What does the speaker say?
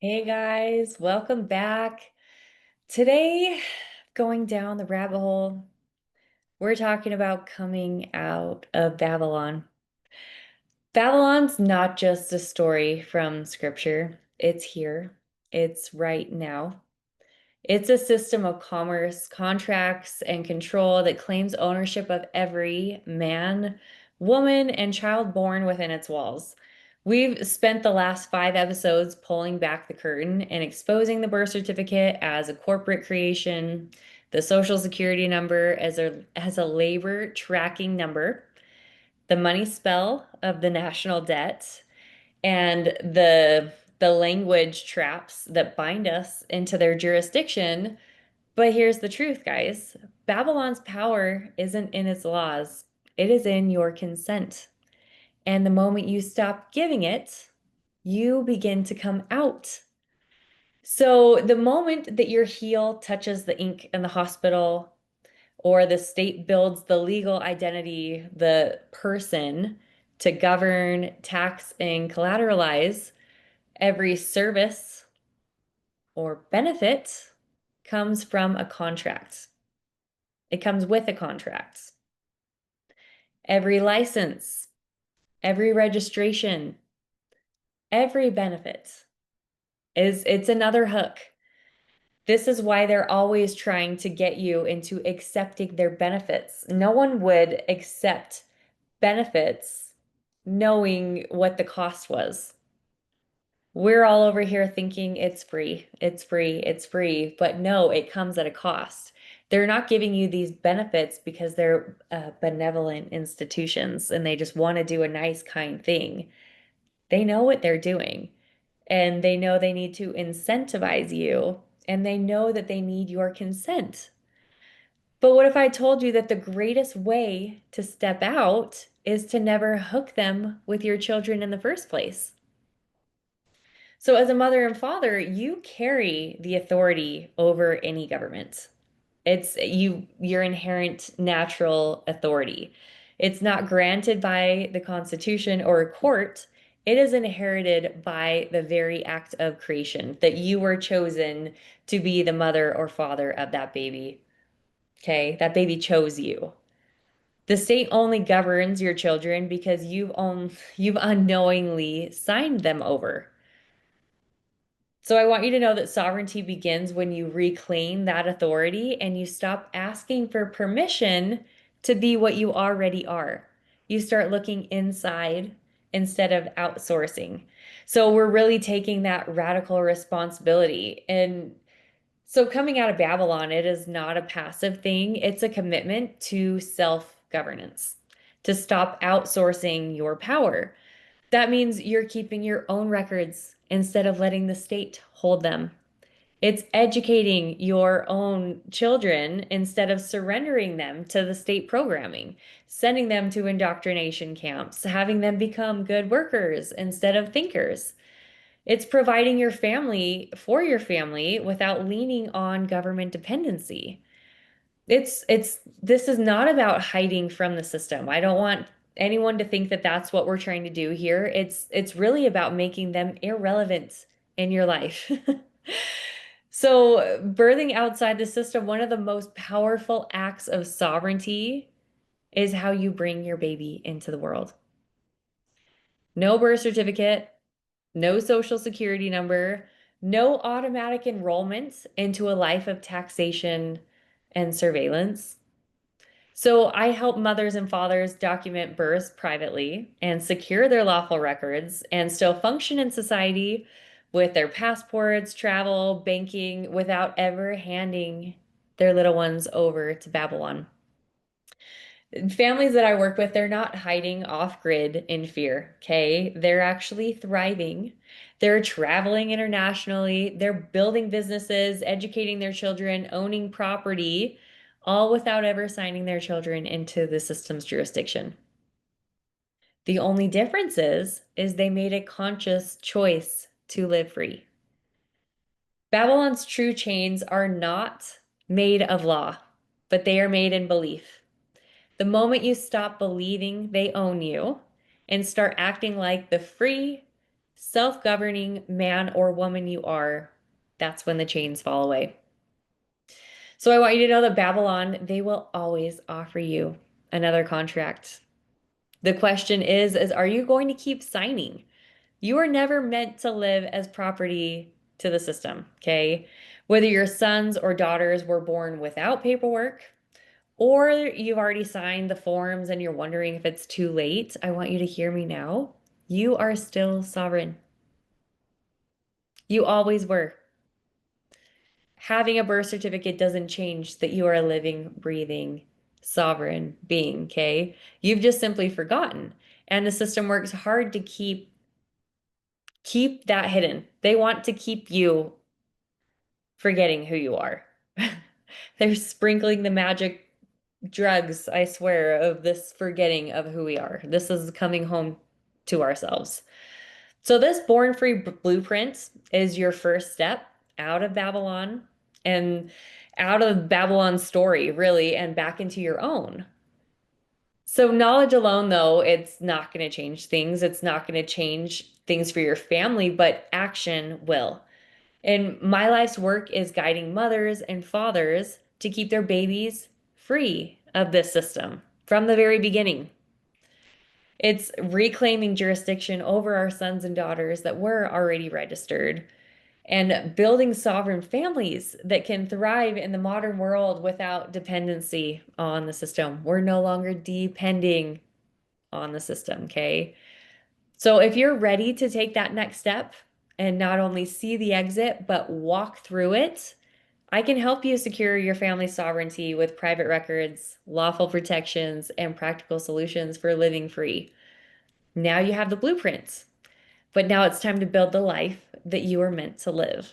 Hey guys, welcome back. Today, going down the rabbit hole, we're talking about coming out of Babylon. Babylon's not just a story from scripture, it's here, it's right now. It's a system of commerce, contracts, and control that claims ownership of every man, woman, and child born within its walls. We've spent the last 5 episodes pulling back the curtain and exposing the birth certificate as a corporate creation, the social security number as a labor tracking number, the money spell of the national debt, and the language traps that bind us into their jurisdiction. But here's the truth, guys. Babylon's power isn't in its laws. It is in your consent. And the moment you stop giving it, you begin to come out. So the moment that your heel touches the ink in the hospital, or the state builds the legal identity, the person to govern, tax, and collateralize, every service or benefit comes from a contract. It comes with a contract. Every license, every registration, every benefit it's another hook. This is why they're always trying to get you into accepting their benefits. No one would accept benefits knowing what the cost was. We're all over here thinking it's free, it's free, it's free, but no, it comes at a cost. They're not giving you these benefits because they're benevolent institutions and they just want to do a nice, kind thing. They know what they're doing and they know they need to incentivize you and they know that they need your consent. But what if I told you that the greatest way to step out is to never hook them with your children in the first place? So as a mother and father, you carry the authority over any government. It's your inherent natural authority. It's not granted by the Constitution or a court. It is inherited by the very act of creation that you were chosen to be the mother or father of that baby. Okay? That baby chose you. The state only governs your children because you've unknowingly signed them over. So I want you to know that sovereignty begins when you reclaim that authority and you stop asking for permission to be what you already are. You start looking inside instead of outsourcing. So we're really taking that radical responsibility. And so coming out of Babylon, it is not a passive thing. It's a commitment to self-governance, to stop outsourcing your power. That means you're keeping your own records instead of letting the state hold them. It's educating your own children instead of surrendering them to the state programming, sending them to indoctrination camps, having them become good workers instead of thinkers. It's providing your family for your family without leaning on government dependency. This is not about hiding from the system. I don't want anyone to think that that's what we're trying to do here. It's really about making them irrelevant in your life. So, birthing outside the system, one of the most powerful acts of sovereignty is how you bring your baby into the world. No birth certificate, no social security number, no automatic enrollment into a life of taxation and surveillance. So I help mothers and fathers document births privately and secure their lawful records and still function in society with their passports, travel, banking without ever handing their little ones over to Babylon. Families that I work with, they're not hiding off grid in fear, okay? They're actually thriving. They're traveling internationally. They're building businesses, educating their children, owning property, all without ever signing their children into the system's jurisdiction. The only difference is they made a conscious choice to live free. Babylon's true chains are not made of law, but they are made in belief. The moment you stop believing they own you and start acting like the free, self-governing man or woman you are, that's when the chains fall away. So I want you to know that Babylon, they will always offer you another contract. The question is are you going to keep signing? You are never meant to live as property to the system, okay? Whether your sons or daughters were born without paperwork or you've already signed the forms and you're wondering if it's too late, I want you to hear me now. You are still sovereign. You always were. Having a birth certificate doesn't change that you are a living, breathing, sovereign being, okay? You've just simply forgotten. And the system works hard to keep that hidden. They want to keep you forgetting who you are. They're sprinkling the magic drugs, I swear, of this forgetting of who we are. This is coming home to ourselves. So, this born free blueprint is your first step out of Babylon and out of Babylon's story, really, and back into your own. So, knowledge alone, though, it's not going to change things. It's not going to change things for your family, but action will. And my life's work is guiding mothers and fathers to keep their babies free of this system from the very beginning. It's reclaiming jurisdiction over our sons and daughters that were already registered and building sovereign families that can thrive in the modern world without dependency on the system. We're no longer depending on the system, okay? So if you're ready to take that next step and not only see the exit, but walk through it, I can help you secure your family's sovereignty with private records, lawful protections, and practical solutions for living free. Now you have the blueprints, but now it's time to build the life that you are meant to live.